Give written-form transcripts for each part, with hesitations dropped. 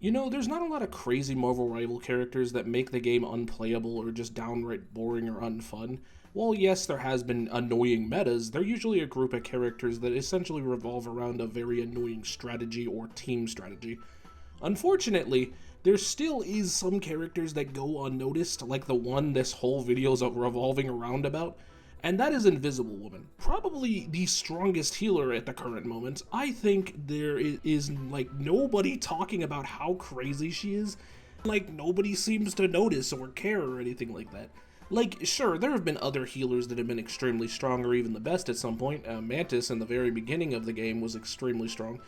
You know, there's not a lot of crazy Marvel rival characters that make the game unplayable or just downright boring or unfun. While yes, there has been annoying metas, they're usually a group of characters that essentially revolve around a very annoying strategy or team strategy. Unfortunately, there still is some characters that go unnoticed, like the one this whole video is revolving around about, and that is Invisible Woman. Probably the strongest healer at the current moment. I think there is like nobody talking about how crazy she is. Like nobody seems to notice or care or anything like that. Like, sure, there have been other healers that have been extremely strong or even the best at some point. Mantis in the very beginning of the game was extremely strong.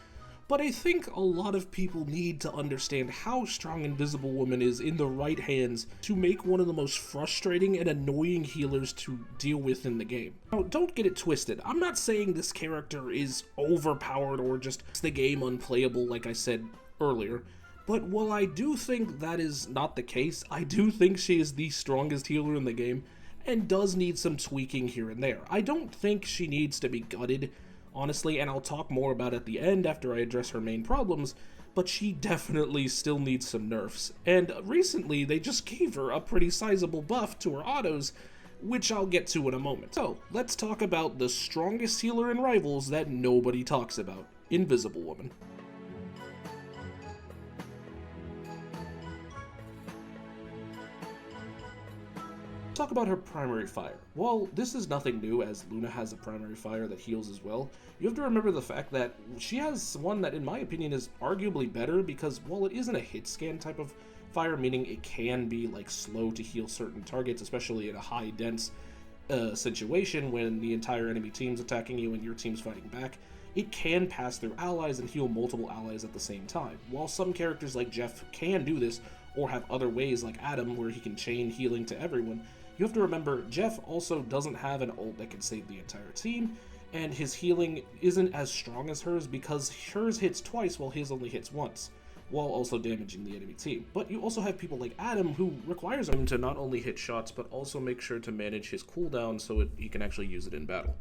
But I think a lot of people need to understand how strong Invisible Woman is in the right hands to make one of the most frustrating and annoying healers to deal with in the game. Now, don't get it twisted. I'm not saying this character is overpowered or just makes the game unplayable like I said earlier. But while I do think that is not the case, I do think she is the strongest healer in the game and does need some tweaking here and there. I don't think she needs to be gutted, honestly, and I'll talk more about it at the end after I address her main problems, but she definitely still needs some nerfs. And recently, they just gave her a pretty sizable buff to her autos, which I'll get to in a moment. So, let's talk about the strongest healer in Rivals that nobody talks about, Invisible Woman. Talk about her primary fire. Well, this is nothing new, as Luna has a primary fire that heals as well. You have to remember the fact that she has one that, in my opinion, is arguably better because while it isn't a hit scan type of fire, meaning it can be like slow to heal certain targets, especially in a high dense situation when the entire enemy team's attacking you and your team's fighting back, it can pass through allies and heal multiple allies at the same time. While some characters like Jeff can do this, or have other ways like Adam where he can chain healing to everyone, you have to remember, Jeff also doesn't have an ult that can save the entire team, and his healing isn't as strong as hers because hers hits twice while his only hits once, while also damaging the enemy team. But you also have people like Adam who requires him to not only hit shots, but also make sure to manage his cooldown so he can actually use it in battle.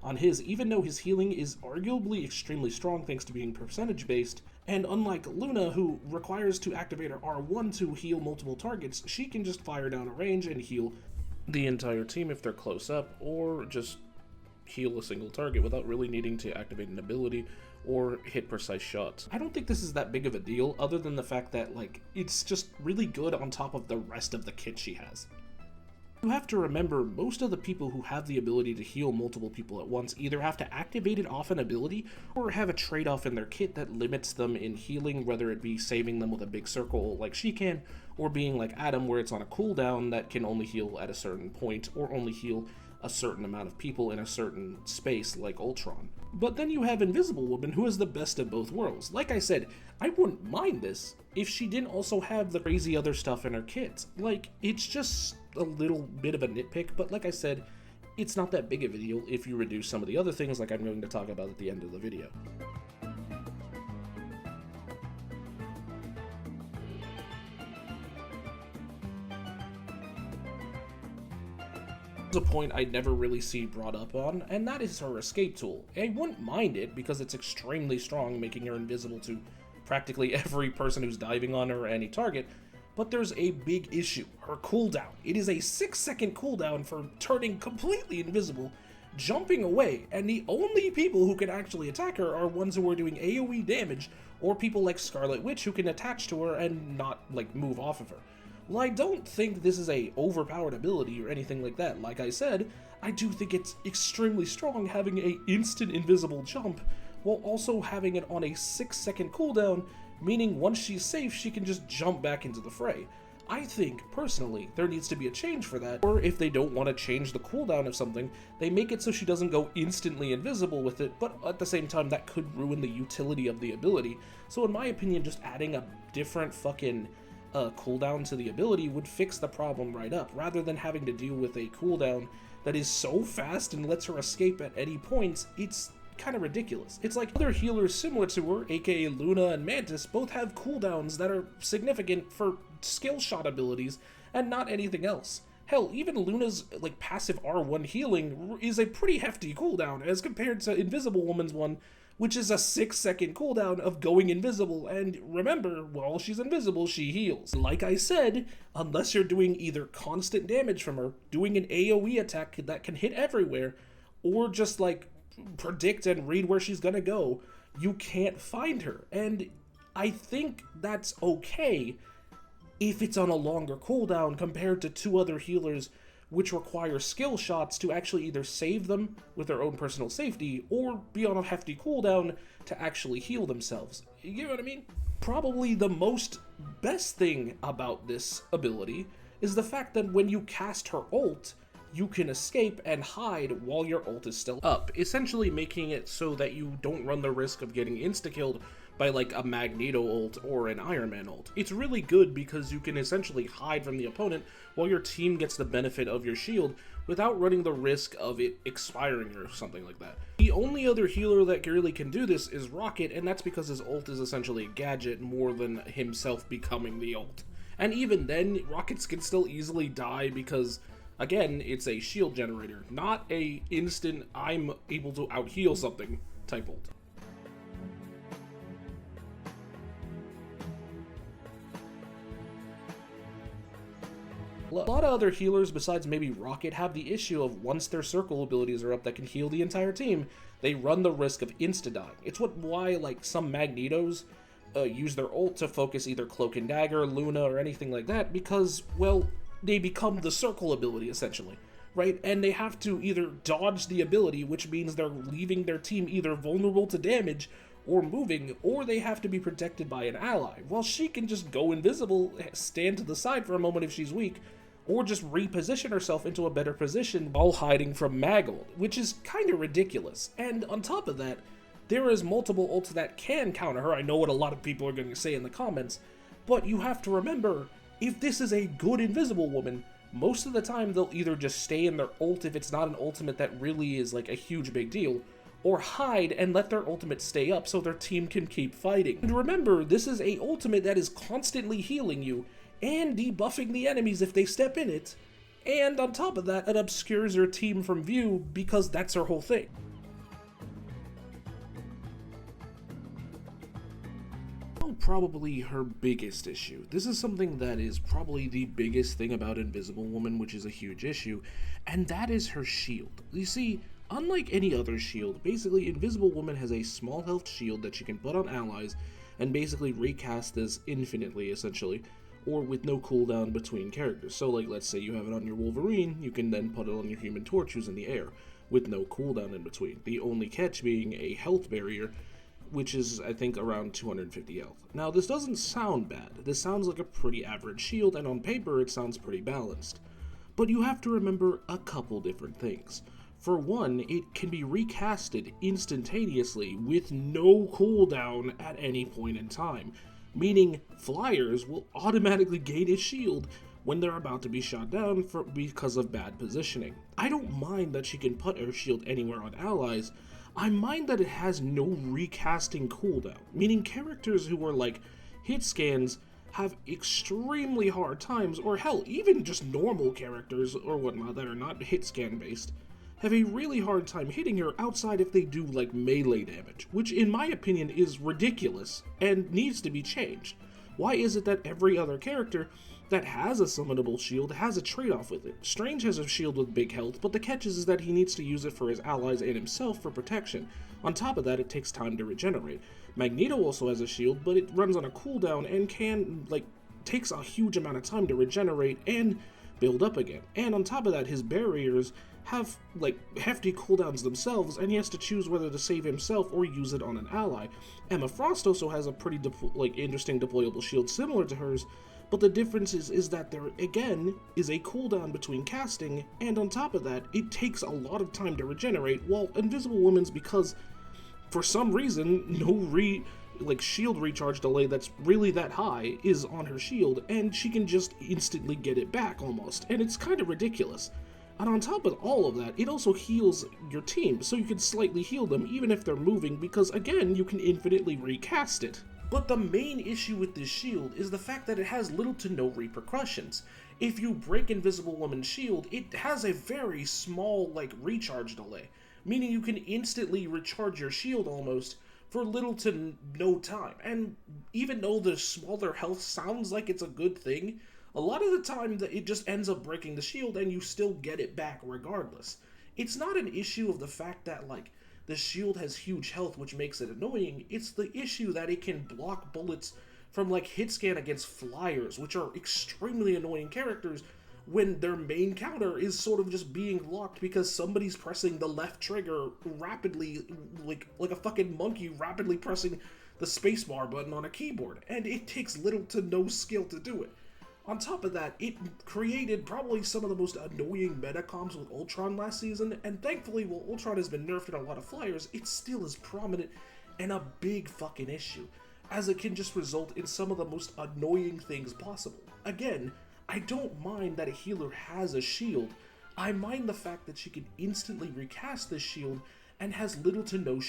On his, even though his healing is arguably extremely strong thanks to being percentage based, and unlike Luna, who requires to activate her R1 to heal multiple targets, she can just fire down a range and heal the entire team if they're close up, or just heal a single target without really needing to activate an ability or hit precise shots. I don't think this is that big of a deal, other than the fact that, like, it's just really good on top of the rest of the kit she has. You have to remember, most of the people who have the ability to heal multiple people at once either have to activate it off an ability or have a trade-off in their kit that limits them in healing, whether it be saving them with a big circle like she can, or being like Adam where it's on a cooldown that can only heal at a certain point, or only heal a certain amount of people in a certain space like Ultron. But then you have Invisible Woman, who is the best of both worlds. Like I said, I wouldn't mind this if she didn't also have the crazy other stuff in her kit. Like, it's just a little bit of a nitpick, but like I said, it's not that big of a deal if you reduce some of the other things like I'm going to talk about at the end of the video. A point I never really see brought up on, and that is her escape tool. I wouldn't mind it because it's extremely strong, making her invisible to practically every person who's diving on her or any target, but there's a big issue, her cooldown. It is a 6-second cooldown for turning completely invisible, jumping away, and the only people who can actually attack her are ones who are doing AoE damage, or people like Scarlet Witch who can attach to her and not, like, move off of her. Well, I don't think this is a overpowered ability or anything like that. Like I said, I do think it's extremely strong having a instant invisible jump, while also having it on a 6-second cooldown, meaning once she's safe, she can just jump back into the fray. I think, personally, there needs to be a change for that, or if they don't want to change the cooldown of something, they make it so she doesn't go instantly invisible with it, but at the same time, that could ruin the utility of the ability. So in my opinion, just adding a different fucking cooldown to the ability would fix the problem right up, rather than having to deal with a cooldown that is so fast and lets her escape at any point. It's kind of ridiculous. It's like other healers similar to her, aka Luna and Mantis, both have cooldowns that are significant for skill shot abilities and not anything else. Hell, even Luna's like passive R1 healing is a pretty hefty cooldown as compared to Invisible Woman's one, which is a 6-second cooldown of going invisible, and remember, while she's invisible, she heals. Like I said, unless you're doing either constant damage from her, doing an AoE attack that can hit everywhere, or just like predict and read where she's gonna go, you can't find her. And I think that's okay if it's on a longer cooldown compared to two other healers which require skill shots to actually either save them with their own personal safety or be on a hefty cooldown to actually heal themselves. You know what I mean? Probably the best thing about this ability is the fact that when you cast her ult, you can escape and hide while your ult is still up, essentially making it so that you don't run the risk of getting insta-killed by like a Magneto ult or an Iron Man ult. It's really good because you can essentially hide from the opponent while your team gets the benefit of your shield without running the risk of it expiring or something like that. The only other healer that really can do this is Rocket, and that's because his ult is essentially a gadget more than himself becoming the ult. And even then, Rockets can still easily die because, again, it's a shield generator, not a instant I'm able to out-heal something type ult. A lot of other healers besides maybe Rocket have the issue of once their circle abilities are up that can heal the entire team, they run the risk of insta-dying. It's why like some Magnetos use their ult to focus either Cloak and Dagger, Luna, or anything like that because, well, they become the circle ability essentially, right? And they have to either dodge the ability, which means they're leaving their team either vulnerable to damage or moving, or they have to be protected by an ally. Well, she can just go invisible, stand to the side for a moment if she's weak, or just reposition herself into a better position while hiding from Maggold, which is kind of ridiculous. And on top of that, there is multiple ults that can counter her. I know what a lot of people are going to say in the comments, but you have to remember, if this is a good invisible woman, most of the time they'll either just stay in their ult if it's not an ultimate that really is like a huge big deal, or hide and let their ultimate stay up so their team can keep fighting. And remember, this is a ultimate that is constantly healing you and debuffing the enemies if they step in it, and on top of that, it obscures your team from view because that's her whole thing. Probably her biggest issue. This is something that is probably the biggest thing about Invisible Woman, which is a huge issue, and that is her shield. You see, unlike any other shield, basically Invisible Woman has a small health shield that she can put on allies and basically recast this infinitely, essentially, or with no cooldown between characters. So like, let's say you have it on your Wolverine, you can then put it on your Human Torch who's in the air, with no cooldown in between. The only catch being a health barrier, which is, I think, around 250 health. Now, this doesn't sound bad. This sounds like a pretty average shield, and on paper, it sounds pretty balanced. But you have to remember a couple different things. For one, it can be recasted instantaneously with no cooldown at any point in time, meaning flyers will automatically gain a shield when they're about to be shot down because of bad positioning. I don't mind that she can put her shield anywhere on allies. I mind that it has no recasting cooldown, meaning characters who are like hit scans have extremely hard times, or hell, even just normal characters or whatnot that are not hit scan based, have a really hard time hitting her outside if they do like melee damage, which in my opinion is ridiculous and needs to be changed. Why is it that every other character that has a summonable shield has a trade-off with it? Strange has a shield with big health, but the catch is that he needs to use it for his allies and himself for protection. On top of that, it takes time to regenerate. Magneto also has a shield, but it runs on a cooldown and takes a huge amount of time to regenerate and build up again. And on top of that, his barriers have hefty cooldowns themselves, and he has to choose whether to save himself or use it on an ally. Emma Frost also has a pretty interesting deployable shield similar to hers, but the difference is that there again is a cooldown between casting, and on top of that, it takes a lot of time to regenerate, while Invisible Woman's, because for some reason no shield recharge delay that's really that high is on her shield, and she can just instantly get it back almost, and it's kind of ridiculous. And on top of all of that, it also heals your team, so you can slightly heal them even if they're moving, because again, you can infinitely recast it. But the main issue with this shield is the fact that it has little to no repercussions. If you break Invisible Woman's shield, it has a very small recharge delay, meaning you can instantly recharge your shield almost for little to no time. And even though the smaller health sounds like it's a good thing, a lot of the time it just ends up breaking the shield and you still get it back regardless. It's not an issue of the fact that, like, the shield has huge health, which makes it annoying. It's the issue that it can block bullets from, like, hit scan against flyers, which are extremely annoying characters when their main counter is sort of just being blocked because somebody's pressing the left trigger rapidly, like a fucking monkey rapidly pressing the spacebar button on a keyboard, and it takes little to no skill to do it. On top of that, it created probably some of the most annoying meta comps with Ultron last season, and thankfully, while Ultron has been nerfed in a lot of flyers, it still is prominent and a big fucking issue, as it can just result in some of the most annoying things possible. Again, I don't mind that a healer has a shield. I mind the fact that she can instantly recast this shield and has little to no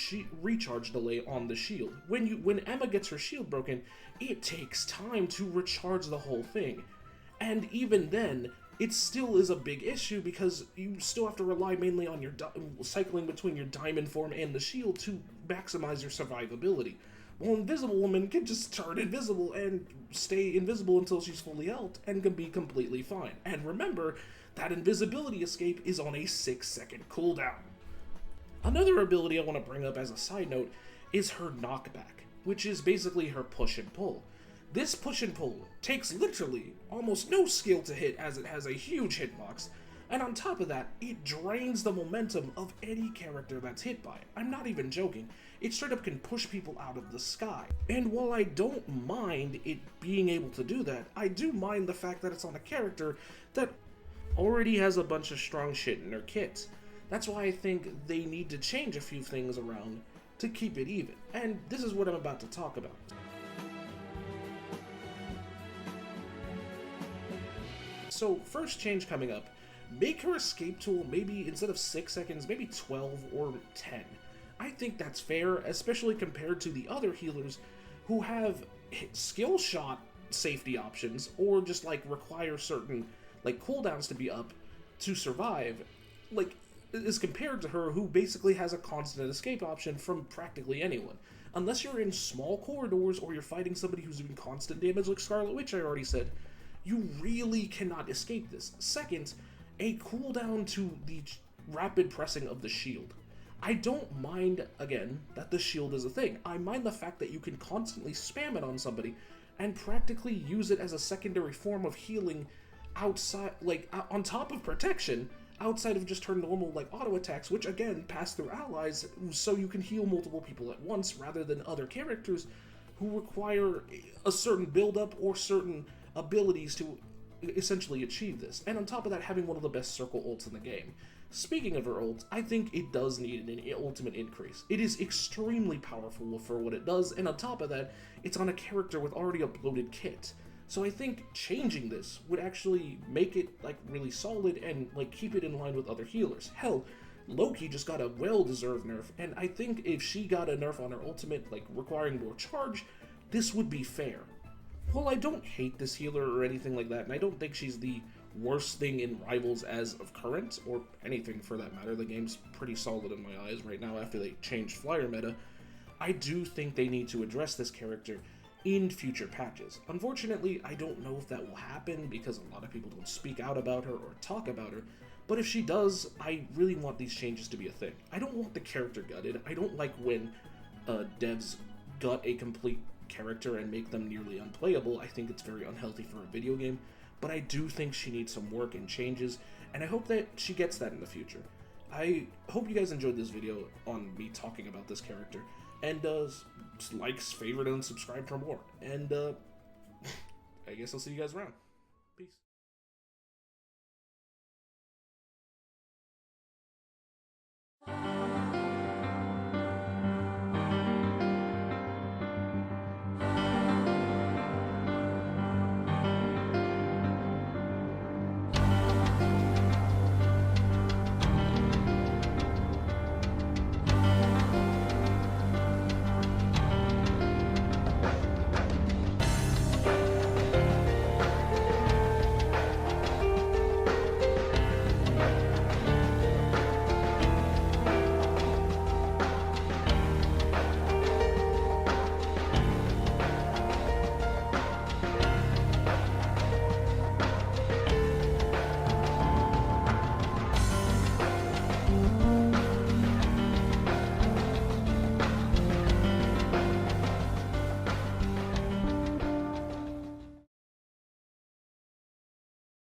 recharge delay on the shield. When Emma gets her shield broken, it takes time to recharge the whole thing. And even then, it still is a big issue because you still have to rely mainly on your cycling between your diamond form and the shield to maximize your survivability. Well, Invisible Woman can just turn invisible and stay invisible until she's fully healed and can be completely fine. And remember, that invisibility escape is on a 6-second cooldown. Another ability I want to bring up as a side note is her knockback, which is basically her push and pull. This push and pull takes literally almost no skill to hit as it has a huge hitbox, and on top of that, it drains the momentum of any character that's hit by it. I'm not even joking. It straight up can push people out of the sky. And while I don't mind it being able to do that, I do mind the fact that it's on a character that already has a bunch of strong shit in their kit. That's why I think they need to change a few things around to keep it even. And this is what I'm about to talk about. So, first change coming up, make her escape tool maybe instead of 6 seconds, maybe 12 or 10. I think that's fair, especially compared to the other healers who have skill shot safety options or just like require certain like cooldowns to be up to survive, like as compared to her who basically has a constant escape option from practically anyone. Unless you're in small corridors or you're fighting somebody who's doing constant damage like Scarlet Witch, I already said, you really cannot escape this. Second, a cooldown to the rapid pressing of the shield. I don't mind, again, that the shield is a thing. I mind the fact that you can constantly spam it on somebody and practically use it as a secondary form of healing outside, like, on top of protection, outside of just her normal, like, auto attacks, which, again, pass through allies, so you can heal multiple people at once, rather than other characters who require a certain build-up or certain abilities to essentially achieve this. And on top of that, having one of the best circle ults in the game. Speaking of her ult, I think it does need an ultimate increase. It is extremely powerful for what it does, and on top of that, it's on a character with already a bloated kit. So I think changing this would actually make it like really solid and like keep it in line with other healers. Hell, Loki just got a well-deserved nerf, and I think if she got a nerf on her ultimate, like requiring more charge, this would be fair. Well, I don't hate this healer or anything like that, and I don't think she's the worst thing in Rivals as of current, or anything for that matter. The game's pretty solid in my eyes right now after they changed flyer meta. I do think they need to address this character in future patches. Unfortunately, I don't know if that will happen because a lot of people don't speak out about her or talk about her, but if she does, I really want these changes to be a thing. I don't want the character gutted. I don't like when devs gut a complete character and make them nearly unplayable. I think it's very unhealthy for a video game, but I do think she needs some work and changes, and I hope that she gets that in the future. I hope you guys enjoyed this video on me talking about this character, and like, favorite, and subscribe for more. And I guess I'll see you guys around. Peace.